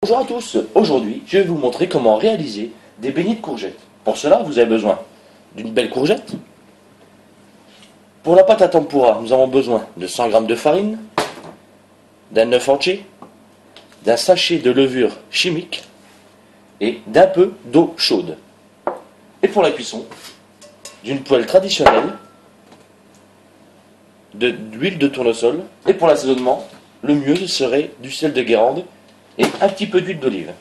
Bonjour à tous, aujourd'hui je vais vous montrer comment réaliser des beignets de courgettes. Pour cela vous avez besoin d'une belle courgette. Pour la pâte à tempura nous avons besoin de 100 g de farine, d'un œuf entier, d'un sachet de levure chimique et d'un peu d'eau chaude. Et pour la cuisson, d'une poêle traditionnelle, d'huile de tournesol, et pour l'assaisonnement, le mieux serait du sel de Guérande et un petit peu d'huile d'olive.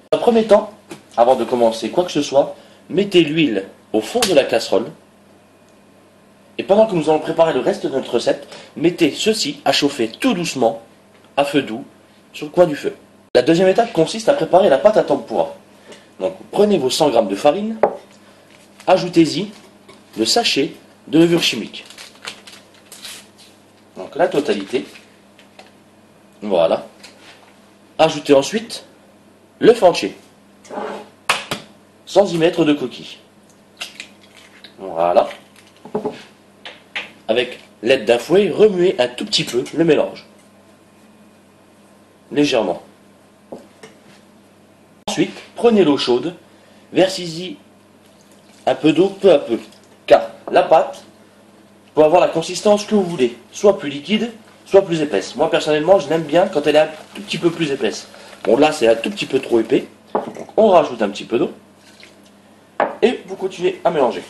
Dans un premier temps, avant de commencer quoi que ce soit, mettez l'huile au fond de la casserole. Et pendant que nous allons préparer le reste de notre recette, mettez ceci à chauffer tout doucement, à feu doux, sur le coin du feu. La deuxième étape consiste à préparer la pâte à tempura. Donc prenez vos 100 g de farine, ajoutez-y le sachet de levure chimique. Donc la totalité. Voilà. Ajoutez ensuite l'œuf entier, sans y mettre de coquilles. Voilà. Avec l'aide d'un fouet, remuez un tout petit peu le mélange. Légèrement. Ensuite, prenez l'eau chaude, versez-y un peu d'eau peu à peu, car la pâte peut avoir la consistance que vous voulez, soit plus liquide, soit plus épaisse. Moi personnellement, je l'aime bien quand elle est un tout petit peu plus épaisse. Bon là, c'est un tout petit peu trop épais, donc on rajoute un petit peu d'eau, et vous continuez à mélanger.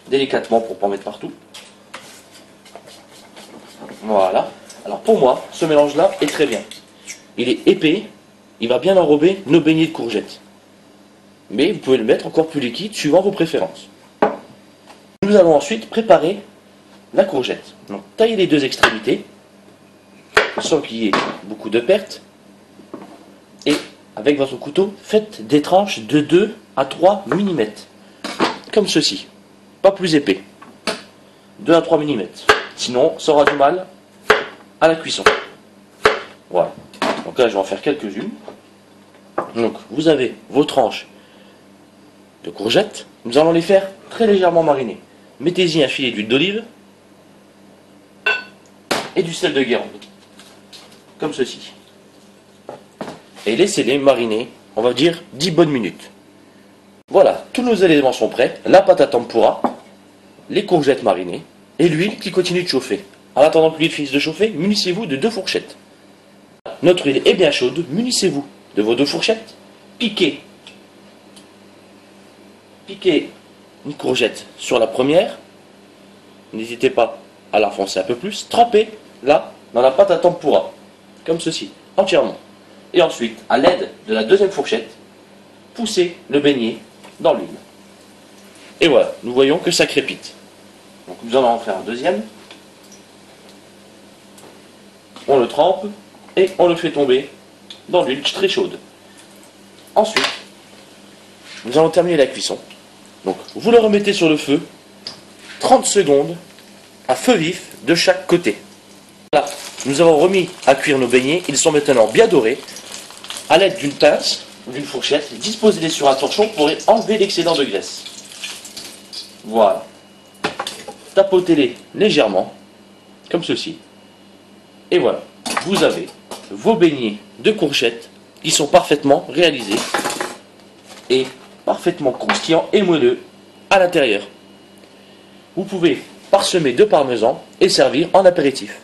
Délicatement pour ne pas en mettre partout. Voilà. Alors pour moi, ce mélange-là est très bien. Il est épais, il va bien enrober nos beignets de courgettes. Mais vous pouvez le mettre encore plus liquide suivant vos préférences. Nous allons ensuite préparer la courgette. Donc taillez les deux extrémités, sans qu'il y ait beaucoup de pertes. Et avec votre couteau, faites des tranches de 2 à 3 mm. Comme ceci. Pas plus épais. 2 à 3 mm. Sinon, ça aura du mal à la cuisson. Voilà. Donc là, je vais en faire quelques-unes. Donc, vous avez vos tranches de courgettes. Nous allons les faire très légèrement mariner. Mettez-y un filet d'huile d'olive et du sel de Guérande. Comme ceci. Et laissez-les mariner, on va dire 10 bonnes minutes. Voilà, tous nos éléments sont prêts. La pâte à tempura, les courgettes marinées et l'huile qui continue de chauffer. En attendant que l'huile finisse de chauffer, munissez-vous de 2 fourchettes. Notre huile est bien chaude, munissez-vous de vos 2 fourchettes. Piquez une courgette sur la première. N'hésitez pas à la foncer un peu plus. Trempez là dans la pâte à tempura, comme ceci, entièrement. Et ensuite, à l'aide de la deuxième fourchette, poussez le beignet dans l'huile. Et voilà, nous voyons que ça crépite. Donc nous allons en faire un deuxième. On le trempe et on le fait tomber dans l'huile très chaude. Ensuite, nous allons terminer la cuisson. Donc vous le remettez sur le feu, 30 secondes à feu vif de chaque côté. Voilà, nous avons remis à cuire nos beignets, ils sont maintenant bien dorés. À l'aide d'une pince ou d'une fourchette, disposez-les sur un torchon pour enlever l'excédent de graisse. Voilà. Tapotez-les légèrement, comme ceci. Et voilà, vous avez vos beignets de courgettes qui sont parfaitement réalisés et parfaitement croustillants et moelleux à l'intérieur. Vous pouvez parsemer de parmesan et servir en apéritif.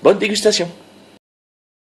Bonne dégustation!